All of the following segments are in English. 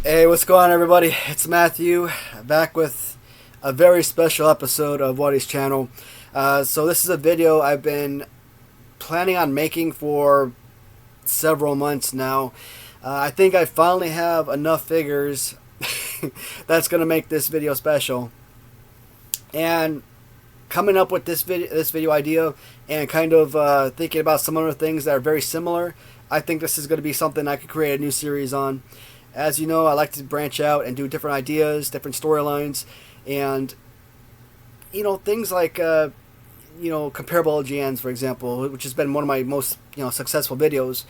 Hey, what's going on, everybody? It's Matthew, back with a very special episode of Watty's channel. So this is a video I've been planning on making for several months now. I think I finally have enough figures that's going to make this video special. And coming up with this video idea and kind of thinking about some other things that are very similar, I think this is going to be something I could create a new series on. As you know, I like to branch out and do different ideas, different storylines, and things like comparable LGNs, for example, which has been one of my most successful videos.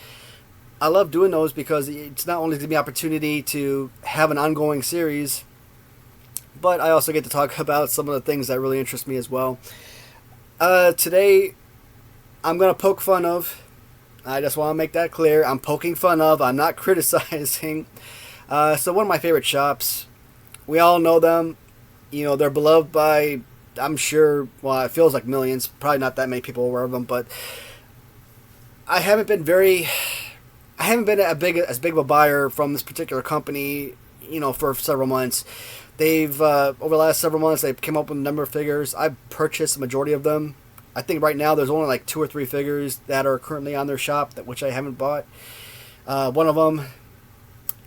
I love doing those because it's not only giving me opportunity to have an ongoing series, but I also get to talk about some of the things that really interest me as well. Today, I'm gonna poke fun of. I just want to make that clear. I'm poking fun of. I'm not criticizing. So one of my favorite shops. We all know them. They're beloved by, I'm sure, well, it feels like millions. Probably not that many people aware of them, but I haven't been as big of a buyer from this particular company, for several months. They've, over the last several months, they've come up with a number of figures. I've purchased the majority of them. I think right now there's only like 2 or 3 figures that are currently on their shop which I haven't bought. One of them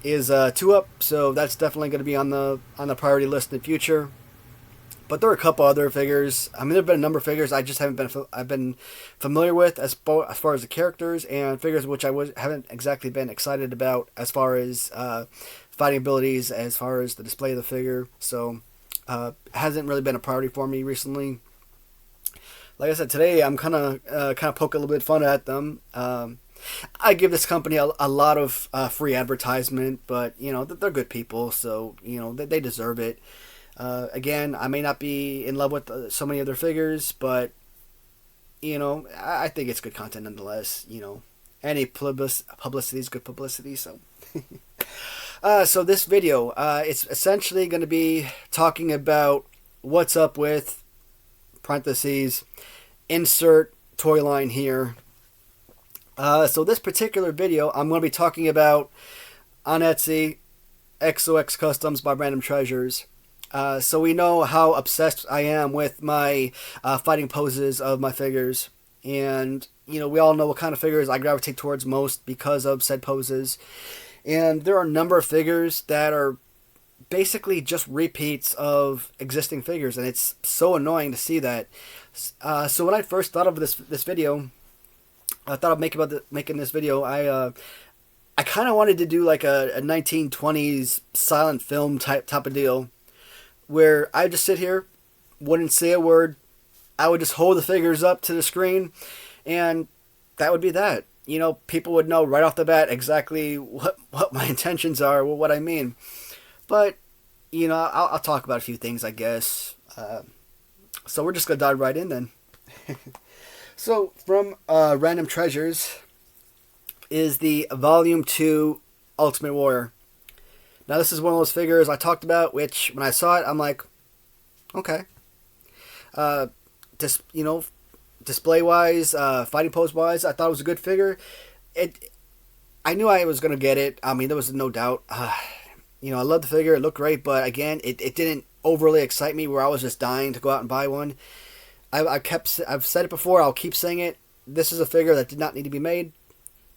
is 2 up, so that's definitely going to be on the priority list in the future. But there are a couple other figures. I mean, there've been a number of figures I just I've been familiar with as far as the characters, and figures which haven't exactly been excited about as far as fighting abilities, as far as the display of the figure. So hasn't really been a priority for me recently. Like I said, today I'm kind of poking a little bit fun at them. I give this company a lot of free advertisement, but they're good people, so they deserve it. Again, I may not be in love with so many of their figures, but I think it's good content nonetheless. Any publicity is good publicity. So, so this video, it's essentially going to be talking about what's up with parentheses insert toy line here. So this particular video, I'm going to be talking about on Etsy, XOX Customs by Random Treasures. So we know how obsessed I am with my fighting poses of my figures. And, we all know what kind of figures I gravitate towards most because of said poses. And there are a number of figures that are basically just repeats of existing figures. And it's so annoying to see that. So when I first thought of this video, I thought of making this video. I kind of wanted to do like a 1920s silent film type of deal, where I just sit here, wouldn't say a word. I would just hold the figures up to the screen, and that would be that. People would know right off the bat exactly what my intentions are, what I mean. But I'll talk about a few things, I guess. So we're just gonna dive right in then. So from Random Treasures is the Volume 2 Ultimate Warrior. Now this is one of those figures I talked about, which when I saw it, I'm like, okay. Display wise, fighting pose wise, I thought it was a good figure. I knew I was gonna get it. I mean, there was no doubt. I love the figure. It looked great, but again, it didn't overly excite me where I was just dying to go out and buy one. I've said it before. I'll keep saying it. This is a figure that did not need to be made.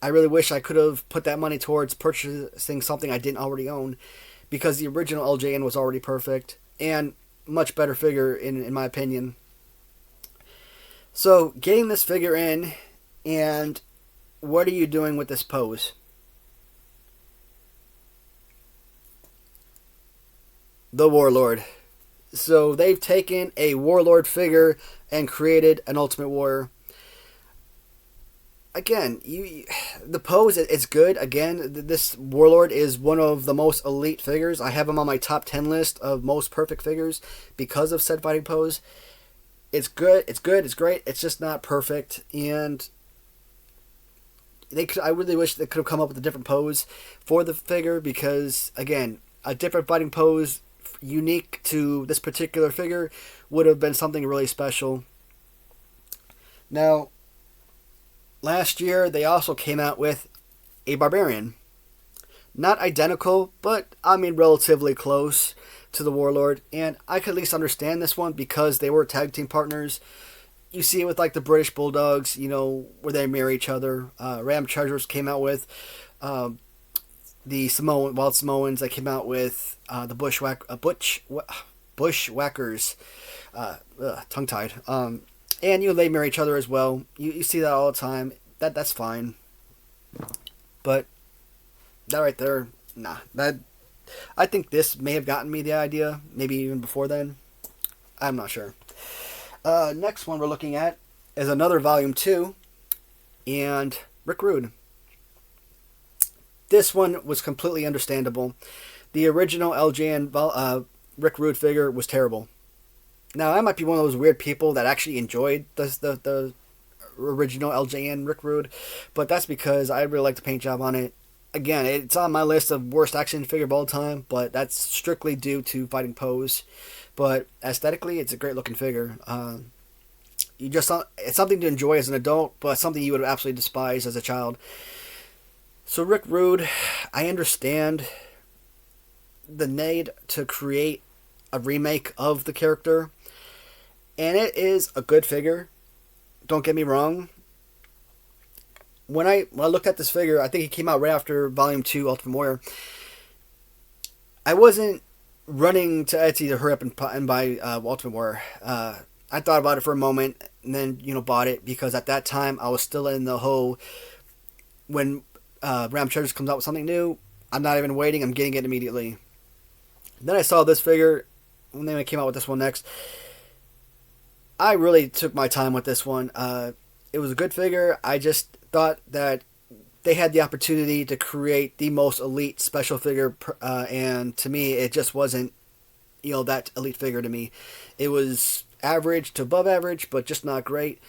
I really wish I could have put that money towards purchasing something I didn't already own, because the original LJN was already perfect and much better figure in my opinion. So getting this figure in, and what are you doing with this pose? The Warlord. So they've taken a Warlord figure and created an Ultimate Warrior. Again, the pose is good. Again, this Warlord is one of the most elite figures. I have him on my top 10 list of most perfect figures because of said fighting pose. It's good. It's great. It's just not perfect. And I really wish they could have come up with a different pose for the figure, because, again, a different fighting pose unique to this particular figure would have been something really special. Now, last year they also came out with a Barbarian. Not identical, but I mean relatively close to the Warlord, and I could at least understand this one because they were tag team partners. You see it with like the British Bulldogs, where they marry each other. Ram Chargers came out with um, the Wild Samoans. That came out with the Bushwhackers. Tongue tied. And they marry each other as well. You see that all the time. That's fine. But that right there, nah. That I think this may have gotten me the idea. Maybe even before then. I'm not sure. Next one we're looking at is another Volume 2, and Rick Rude. This one was completely understandable. The original LJN Rick Rude figure was terrible. Now, I might be one of those weird people that actually enjoyed the original LJN Rick Rude, but that's because I really like the paint job on it. Again, it's on my list of worst action figure of all time, but that's strictly due to fighting pose. But aesthetically, it's a great looking figure. It's something to enjoy as an adult, but something you would absolutely despise as a child. So Rick Rude, I understand the need to create a remake of the character, and it is a good figure. Don't get me wrong. When I looked at this figure, I think it came out right after Volume 2 Ultimate Warrior. I wasn't running to Etsy to hurry up and buy Ultimate Warrior. I thought about it for a moment and then bought it because at that time I was still in the whole when Ram Chargers comes out with something new, I'm not even waiting, I'm getting it immediately. Then I saw this figure when they came out with this one next. I really took my time with this one. It was a good figure. I just thought that they had the opportunity to create the most elite special figure, and to me, it just wasn't, that elite figure to me. It was average to above average, but just not great.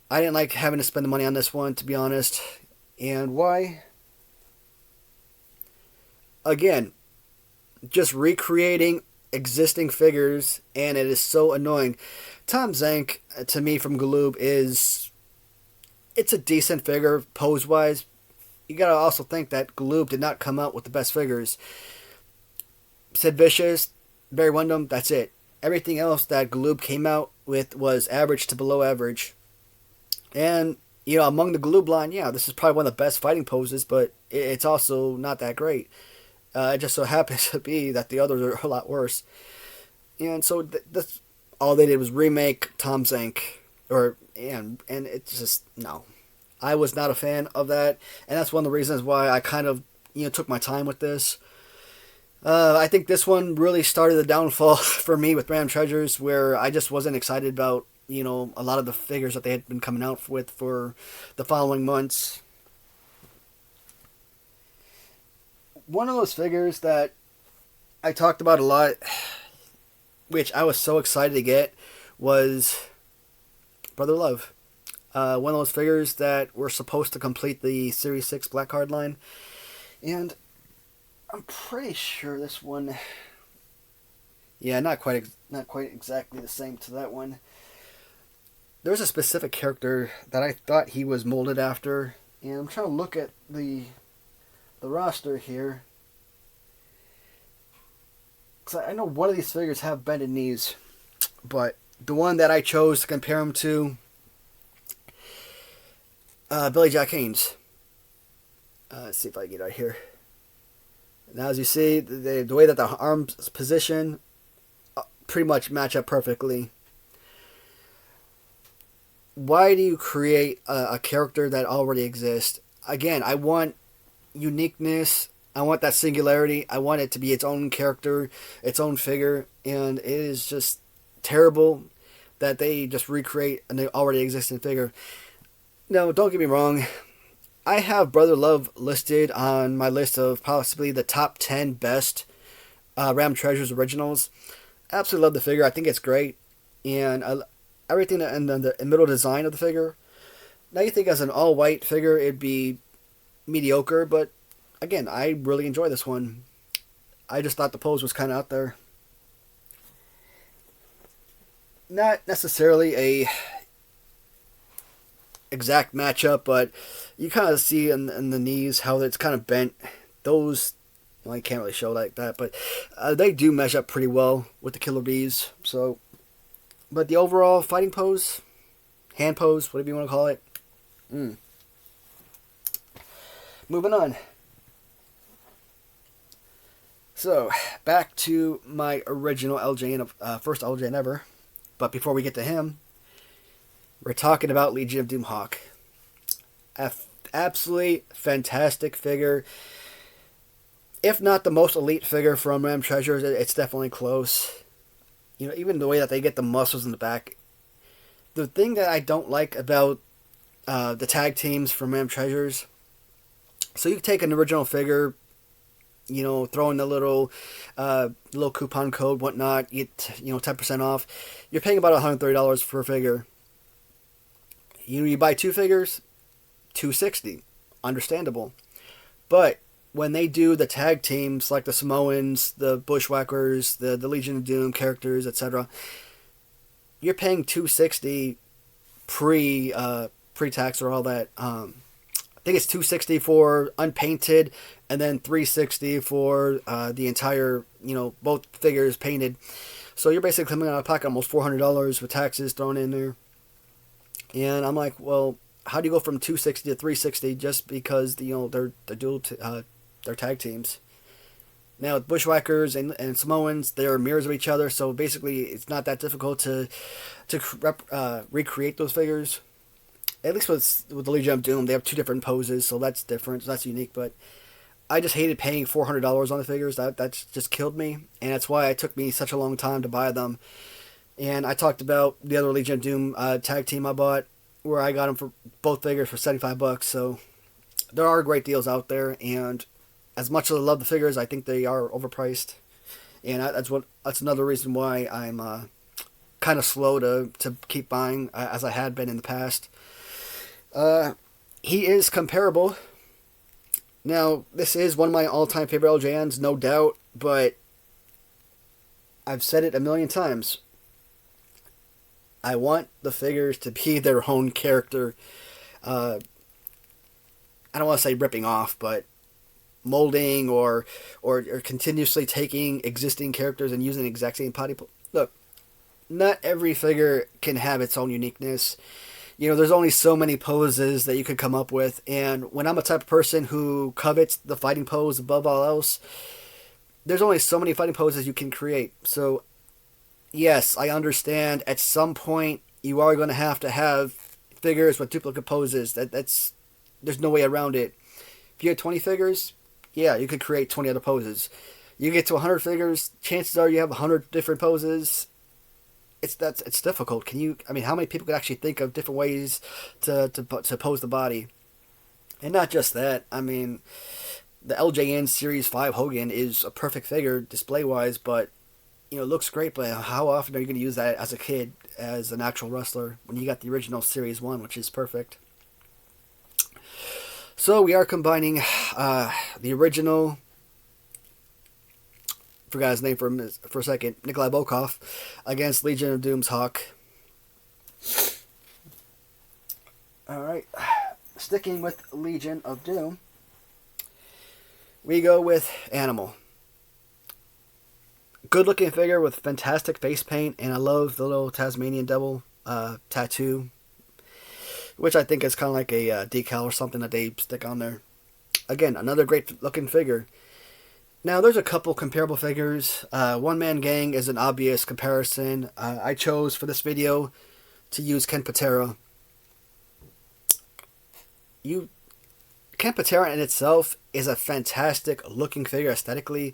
I didn't like having to spend the money on this one, to be honest. And why? Again, just recreating existing figures, and it is so annoying. Tom Zank, to me, from Galoob it's a decent figure pose-wise. You gotta also think that Galoob did not come out with the best figures. Sid Vicious, Barry Windham, that's it. Everything else that Galoob came out with was average to below average. And, among the Galoob line, yeah, this is probably one of the best fighting poses, but it's also not that great. It just so happens to be that the others are a lot worse. And so that's all they did was remake Tom Zank. And it's just, no. I was not a fan of that. And that's one of the reasons why I kind of, took my time with this. I think this one really started the downfall for me with Ram Treasures, where I just wasn't excited about, a lot of the figures that they had been coming out with for the following months. One of those figures that I talked about a lot, which I was so excited to get, was Brother Love. One of those figures that were supposed to complete the Series 6 Black Card line. And I'm pretty sure this one... Yeah, not quite exactly the same to that one. There's a specific character that I thought he was molded after. And I'm trying to look at the roster here. Because I know one of these figures have bended knees. But the one that I chose to compare him to... Billy Jack Haynes. Let's see if I can get out here. Now, as you see, the way that the arms position pretty much match up perfectly. Why do you create a character that already exists? Again, I want uniqueness. I want that singularity. I want it to be its own character, its own figure, and it is just terrible that they just recreate an already existing figure. No, don't get me wrong. I have Brother Love listed on my list of possibly the top 10 best Ram Treasures originals. I absolutely love the figure. I think it's great. And everything in the middle design of the figure. Now you think as an all-white figure it'd be mediocre, but again, I really enjoy this one. I just thought the pose was kind of out there. Not necessarily a exact matchup, but you kind of see in the knees how it's kind of bent those, well, I can't really show like that, but they do mesh up pretty well with the Killer Bees. So, but the overall fighting pose, hand pose, whatever you want to call it. Moving on. So, back to my original LJN, first LJN ever. But before we get to him, we're talking about Legion of Doom Hawk. Absolutely fantastic figure. If not the most elite figure from Ram Treasures, it's definitely close. You know, even the way that they get the muscles in the back. The thing that I don't like about the tag teams from Ram Treasures, so you take an original figure, you know, throw in the little coupon code, whatnot, get 10% off. You're paying about $130 for a figure. You buy two figures, $260, understandable. But when they do the tag teams like the Samoans, the Bushwhackers, the Legion of Doom characters, etc., you're paying $260 pre-tax or all that. I think it's $260 for unpainted, and then $360 for the entire, both figures painted. So you're basically coming out of pocket almost $400 with taxes thrown in there. And I'm like, well, how do you go from $260 to $360 just because they're they're tag teams? Now with Bushwhackers and Samoans, they're mirrors of each other, so basically it's not that difficult to recreate those figures. At least with the Legion of Doom, they have two different poses, so that's different. So that's unique. But I just hated paying $400 on the figures. That's just killed me, and that's why it took me such a long time to buy them. And I talked about the other Legion of Doom tag team I bought, where I got them for both figures for $75. So there are great deals out there, and as much as I love the figures, I think they are overpriced, and that's another reason why I'm kind of slow to keep buying as I had been in the past. He is comparable. Now, this is one of my all-time favorite LJNs, no doubt, but I've said it a million times. I want the figures to be their own character. I don't want to say ripping off, but molding or continuously taking existing characters and using the exact same body. Look, not every figure can have its own uniqueness. There's only so many poses that you could come up with, and when I'm a type of person who covets the fighting pose above all else, there's only so many fighting poses you can create. So, yes, I understand at some point you are going to have figures with duplicate poses. There's no way around it. If you had 20 figures, yeah, you could create 20 other poses. You get to 100 figures, chances are you have 100 different poses. It's difficult. How many people could actually think of different ways to pose the body? And not just that. The LJN Series 5 Hogan is a perfect figure display-wise, but, it looks great, but how often are you going to use that as a kid, as an actual wrestler, when you got the original Series 1, which is perfect? So we are combining the original, forgot his name for a second, Nikolai Volkov, against Legion of Doom's Hawk. Alright, sticking with Legion of Doom, we go with Animal. Good looking figure with fantastic face paint, and I love the little Tasmanian devil tattoo, which I think is kind of like a decal or something that they stick on there. Again, another great looking figure. Now, there's a couple comparable figures. One Man Gang is an obvious comparison. I chose for this video to use Ken Patera. Ken Patera in itself is a fantastic looking figure aesthetically,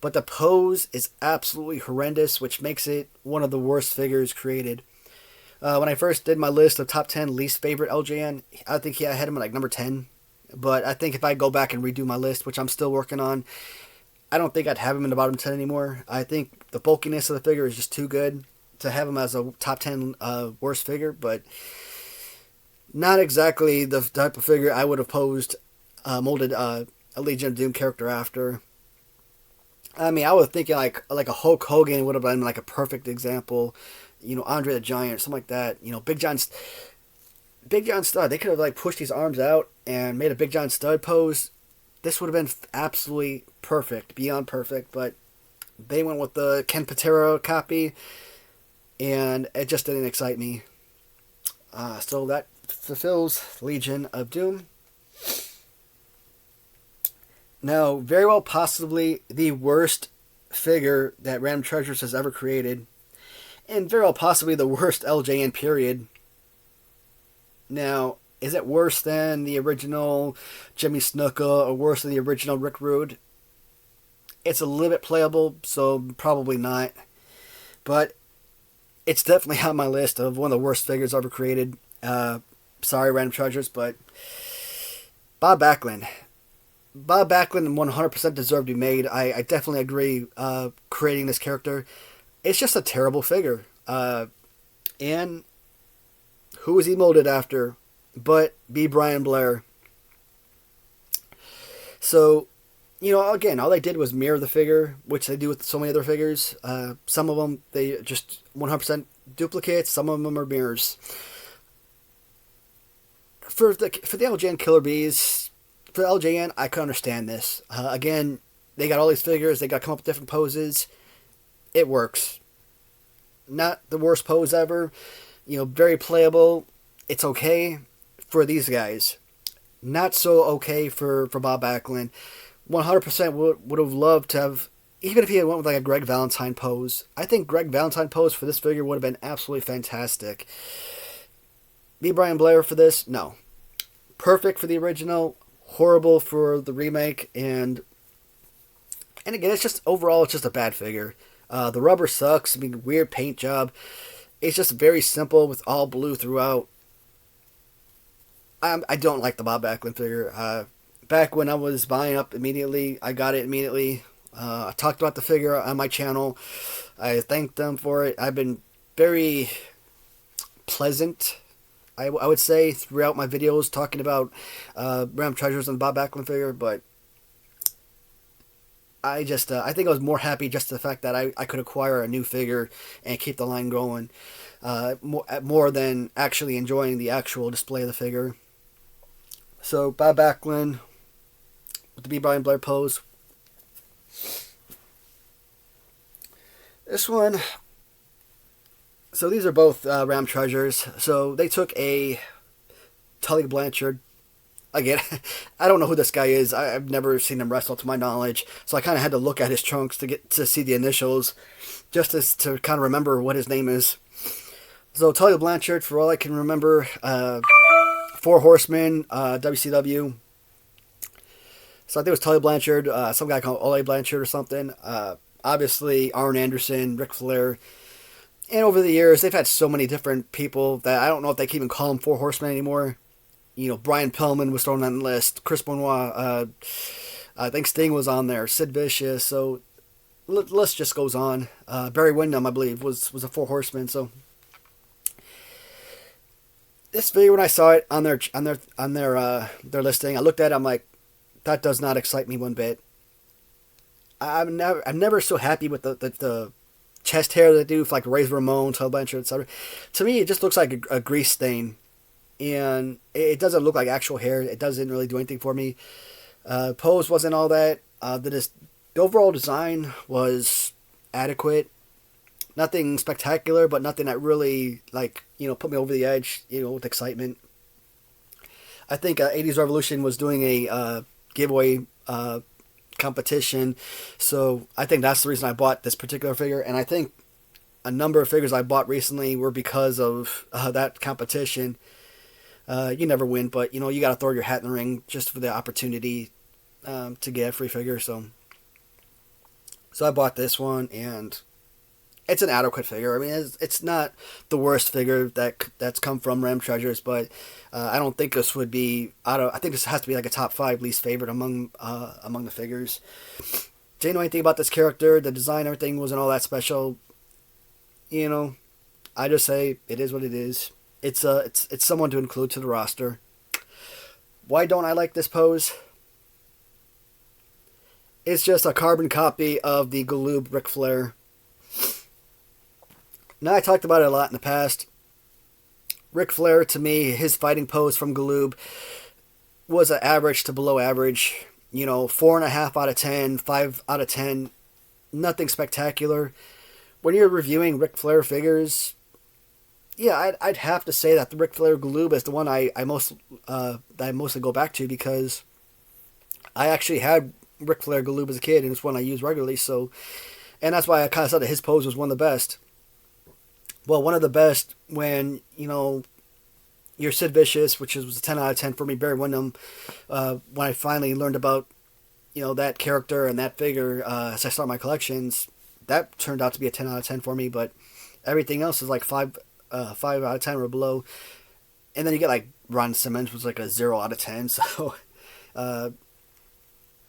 but the pose is absolutely horrendous, which makes it one of the worst figures created. When I first did my list of top 10 least favorite LJN, I think I had him at like number 10. But I think if I go back and redo my list, which I'm still working on, I don't think I'd have him in the bottom 10 anymore. I think the bulkiness of the figure is just too good to have him as a top 10 worst figure, but not exactly the type of figure I would have molded a Legion of Doom character after. I was thinking like a Hulk Hogan would have been like a perfect example. Andre the Giant, something like that. Big John Studd. They could have like pushed his arms out and made a Big John Studd pose. this would have been absolutely perfect, beyond perfect, but they went with the Ken Patera copy, and it just didn't excite me. So that fulfills Legion of Doom. Now, very well possibly the worst figure that Random Treasures has ever created, and very well possibly the worst LJN period. Now, is it worse than the original Jimmy Snuka or worse than the original Rick Rude? It's a little bit playable, so probably not. But it's definitely on my list of one of the worst figures ever created. Sorry, Random Treasures, but Bob Backlund. Bob Backlund 100% deserved to be made. I definitely agree creating this character. It's just a terrible figure. And who was he molded after but B. Brian Blair? So, again, all they did was mirror the figure, which they do with so many other figures. Some of them, they just 100% duplicates. Some of them are mirrors. For the LJN Killer Bees, for LJN, I can understand this. Again, they got all these figures. They got to come up with different poses. It works. Not the worst pose ever. Very playable. It's okay for these guys. Not so okay for Bob Backlund. 100% would have loved to have, even if he had went with like a Greg Valentine pose. I think Greg Valentine pose for this figure would have been absolutely fantastic. B. Brian Blair for this? No. Perfect for the original. Horrible for the remake. And again, it's just, overall, it's just a bad figure. The rubber sucks. Weird paint job. It's just very simple with all blue throughout. I don't like the Bob Backlund figure. Back when I was buying up immediately, I got it immediately. I talked about the figure on my channel. I thanked them for it. I've been very pleasant, I would say, throughout my videos talking about Random Treasures and Bob Backlund figure, but I think I was more happy just the fact that I could acquire a new figure and keep the line going, more than actually enjoying the actual display of the figure. So Bob Backlund with the B. Brian Blair pose. This one. So these are both Random Treasures. So they took a Tully Blanchard. Again, I don't know who this guy is. I've never seen him wrestle to my knowledge. So I kind of had to look at his trunks to get to see the initials, just to kind of remember what his name is. So Tully Blanchard, for all I can remember, Four Horsemen, WCW. So I think it was Tully Blanchard, some guy called Ole Blanchard or something. Obviously, Arn Anderson, Ric Flair. And over the years, they've had so many different people that I don't know if they can even call them Four Horsemen anymore. Brian Pillman was thrown on the list. Chris Benoit. I think Sting was on there. Sid Vicious. So the list just goes on. Barry Windham, I believe, was a Four Horsemen. So this video, when I saw it on their listing, I looked at it. I'm like, that does not excite me one bit. I'm never so happy with the chest hair they do for like Razor Ramon, Tully Blanchard, etc. To me, it just looks like a grease stain, and it doesn't look like actual hair. It doesn't really do anything for me. Pose wasn't all that. The overall design was adequate. Nothing spectacular, but nothing that really put me over the edge, with excitement. I think 80s Revolution was doing a giveaway competition, so I think that's the reason I bought this particular figure, and I think a number of figures I bought recently were because of that competition. You never win, but you got to throw your hat in the ring just for the opportunity to get a free figure. So I bought this one, and it's an adequate figure. I mean, it's not the worst figure that's come from Random Treasures, but I don't think this would be I think this has to be like a top 5 least favorite among the figures. Didn't know anything about this character. The design, everything wasn't all that special. I just say it is what it is. It's someone to include to the roster. Why don't I like this pose? It's just a carbon copy of the Galoob Ric Flair. Now, I talked about it a lot in the past. Ric Flair, to me, his fighting pose from Galoob was an average to below average. 4.5 out of 10, 5 out of 10. Nothing spectacular. When you're reviewing Ric Flair figures, yeah, I'd have to say that the Ric Flair Galoob is the one that I mostly go back to, because I actually had Ric Flair Galoob as a kid, and it's one I use regularly. So, and that's why I kind of said that his pose was one of the best. Well, one of the best when you're Sid Vicious, which was a 10 out of 10 for me. Barry Windham, when I finally learned about that character and that figure as I start my collections, that turned out to be a 10 out of 10 for me. But everything else is like 5 out of 10 or below. And then you get like Ron Simmons was like a 0 out of 10. So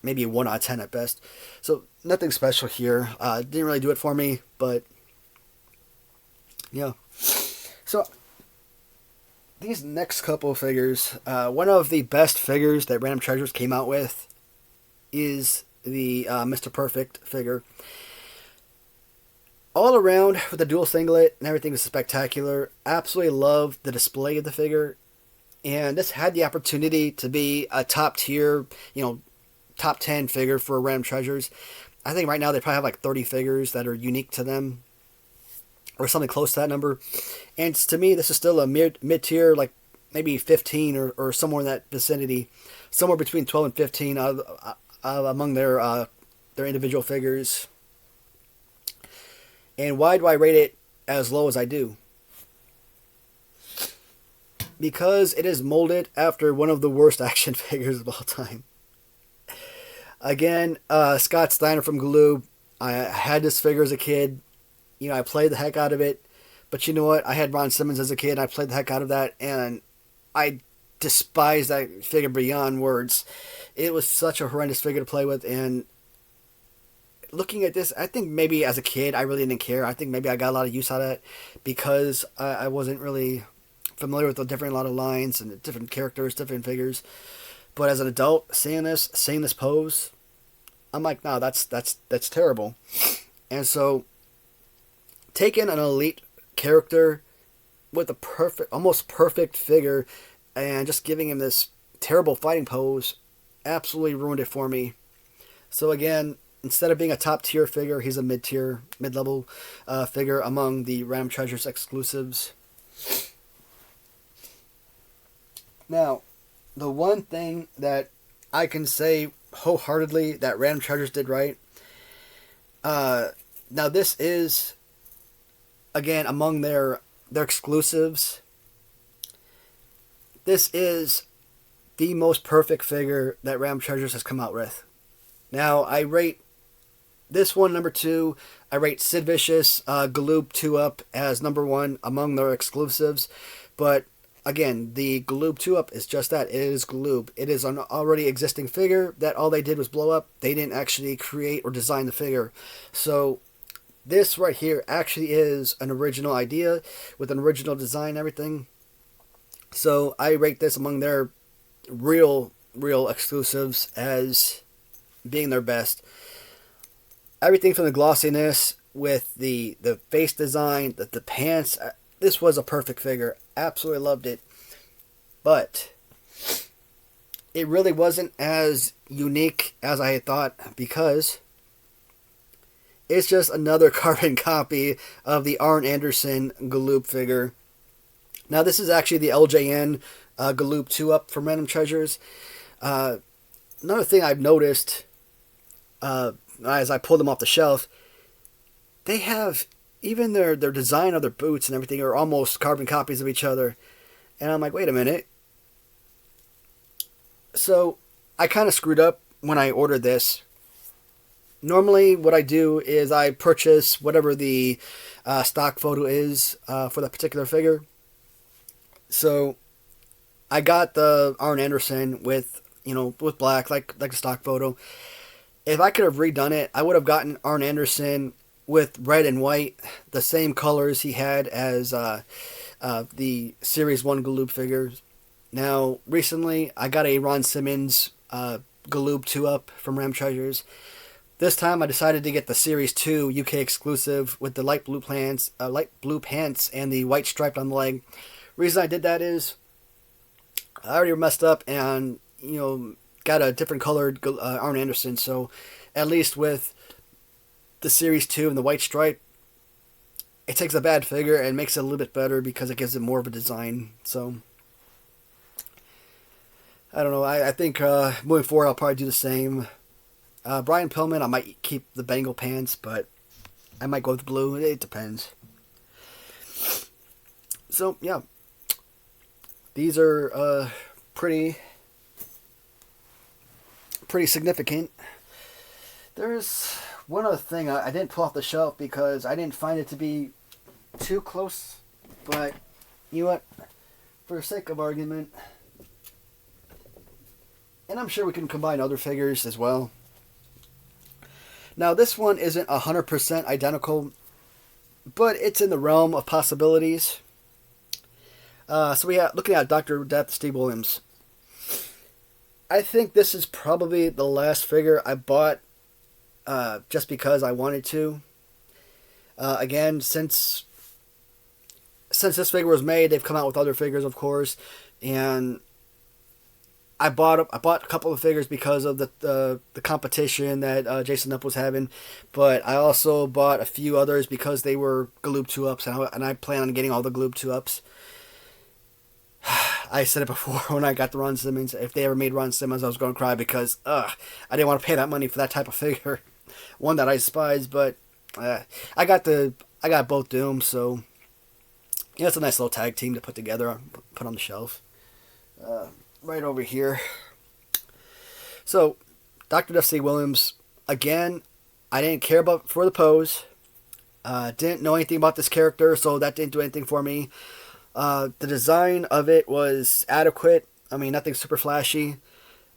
maybe a 1 out of 10 at best. So nothing special here. Didn't really do it for me, but yeah. So these next couple of figures, one of the best figures that Random Treasures came out with is the Mr. Perfect figure. All around with the dual singlet and everything is spectacular. Absolutely love the display of the figure. And this had the opportunity to be a top tier, top 10 figure for Random Treasures. I think right now they probably have like 30 figures that are unique to them, or something close to that number. And to me, this is still a mid-tier, like maybe 15 or somewhere in that vicinity. Somewhere between 12 and 15 among their individual figures. And why do I rate it as low as I do? Because it is molded after one of the worst action figures of all time. Again, Scott Steiner from Galoob. I had this figure as a kid. I played the heck out of it. But you know what? I had Ron Simmons as a kid. I played the heck out of that. And I despise that figure beyond words. It was such a horrendous figure to play with. And looking at this, I think maybe as a kid, I really didn't care. I think maybe I got a lot of use out of it because I wasn't really familiar with the different lot of lines and the different characters, different figures. But as an adult, seeing this pose, I'm like, no, that's terrible. And so, taking an elite character with a almost perfect figure, and just giving him this terrible fighting pose, absolutely ruined it for me. So again, instead of being a top tier figure, he's a mid-level figure among the Random Treasures exclusives. Now, the one thing that I can say wholeheartedly that Random Treasures did right. Now this is, again, among their exclusives. This is the most perfect figure that Random Treasures has come out with. Now, I rate this one number 2. I rate Sid Vicious Galoob 2-Up as number 1 among their exclusives. But again, the Galoob 2-Up is just that. It is Galoob. It is an already existing figure that all they did was blow up. They didn't actually create or design the figure. So this right here actually is an original idea with an original design and everything. So I rate this among their real exclusives as being their best. Everything from the glossiness with the face design, the pants. This was a perfect figure. Absolutely loved it. But it really wasn't as unique as I had thought, because it's just another carbon copy of the Arn Anderson Galoob figure. Now this is actually the LJN Galoob 2-Up from Random Treasures. Another thing I've noticed as I pull them off the shelf, they have, even their design of their boots and everything are almost carbon copies of each other. And I'm like, wait a minute. So I kind of screwed up when I ordered this. Normally what I do is I purchase whatever the stock photo is for that particular figure. So I got the Arn Anderson with black, like the stock photo. If I could have redone it, I would have gotten Arn Anderson with red and white, the same colors he had as the Series 1 Galoob figures. Now, recently, I got a Ron Simmons Galoob 2-Up from Random Treasures. This time, I decided to get the Series 2 UK exclusive with the light blue pants and the white stripe on the leg. Reason I did that is I already messed up and, got a different colored Arn Anderson, so at least with the Series 2 and the white stripe, it takes a bad figure and makes it a little bit better because it gives it more of a design. So, I don't know. I think moving forward, I'll probably do the same. Brian Pillman, I might keep the Bengal pants, but I might go with blue. It depends. So, yeah. These are pretty significant. There's one other thing I didn't pull off the shelf because I didn't find it to be too close. But, you know what? For the sake of argument, and I'm sure we can combine other figures as well. Now, this one isn't 100% identical, but it's in the realm of possibilities. So we are looking at Dr. Death, Steve Williams. I think this is probably the last figure I bought just because I wanted to. Again, since this figure was made, they've come out with other figures, of course, and I bought a couple of figures because of the competition that Jason Up was having, but I also bought a few others because they were Galoob 2-ups, and I plan on getting all the Galoob 2-ups. I said it before when I got the Ron Simmons. If they ever made Ron Simmons, I was going to cry because I didn't want to pay that money for that type of figure. One that I despise, but I got both Dooms, so yeah, it's a nice little tag team to put together, put on the shelf. Right over here. So, Dr. Death, Steve Williams. Again, I didn't care for the pose. Didn't know anything about this character, so that didn't do anything for me. The design of it was adequate. I mean, nothing super flashy.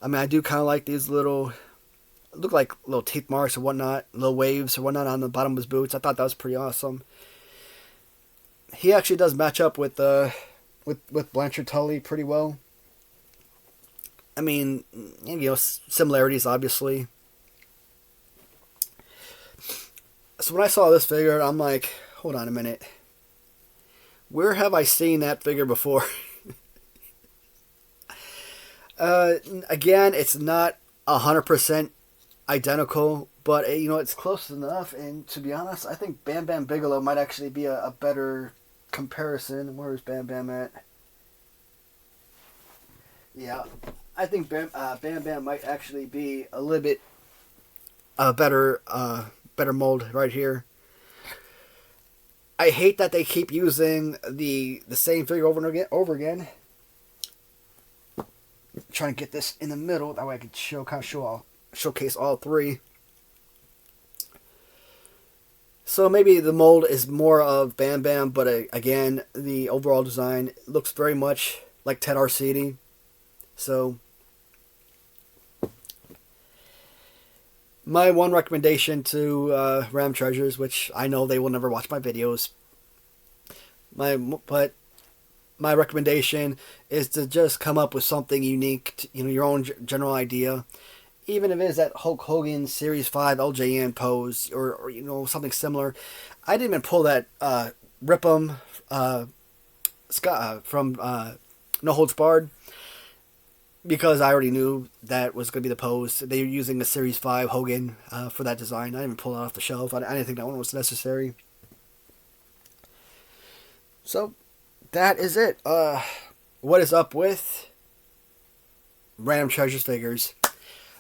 I mean, I do kind of like these look like little teeth marks or whatnot, little waves or whatnot on the bottom of his boots. I thought that was pretty awesome. He actually does match up with Blanchard Tully pretty well. I mean, you know, similarities, obviously. So when I saw this figure, I'm like, hold on a minute. Where have I seen that figure before? Again, it's not 100% identical, but you know, it's close enough. And to be honest, I think Bam Bam Bigelow might actually be a better comparison. Where is Bam Bam at? Yeah, I think Bam Bam might actually be a little bit better mold right here. I hate that they keep using the same figure over and again. I'm trying to get this in the middle, that way I can showcase all three. So maybe the mold is more of Bam Bam, but again, the overall design looks very much like Ted Arcidi. So my one recommendation to Ram Treasures, which I know they will never watch my videos, but my recommendation is to just come up with something unique, your own general idea. Even if it is that Hulk Hogan Series 5 LJN pose or something similar. I didn't even pull that Rip'em from No Holds Barred, because I already knew that was going to be the pose. They were using the Series 5 Hogan for that design. I didn't even pull it off the shelf. I didn't think that one was necessary. So, that is it. What is up with Random Treasures figures?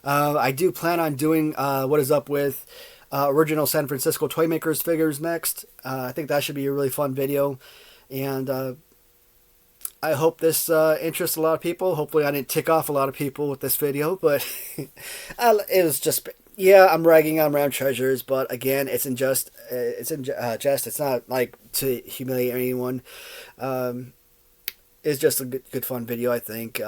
I do plan on doing what is up with original San Francisco Toymakers figures next. I think that should be a really fun video. And I hope this interests a lot of people. Hopefully I didn't tick off a lot of people with this video, but it was just, yeah, I'm ragging on Ram Treasures, but again, it's in jest. It's not like to humiliate anyone. It's just a good fun video, I think.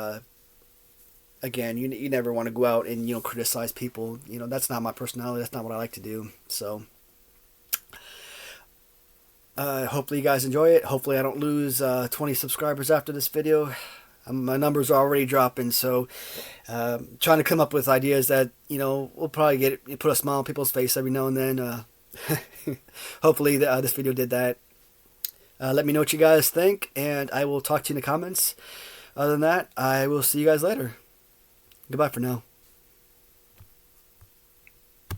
Again, you never want to go out and criticize people. That's not my personality. That's not what I like to do. So hopefully you guys enjoy it. Hopefully I don't lose 20 subscribers after this video. My numbers are already dropping, so trying to come up with ideas that will probably put a smile on people's face every now and then. Hopefully this video did that. Let me know what you guys think, and I will talk to you in the comments. Other than that, I will see you guys later. Goodbye for now.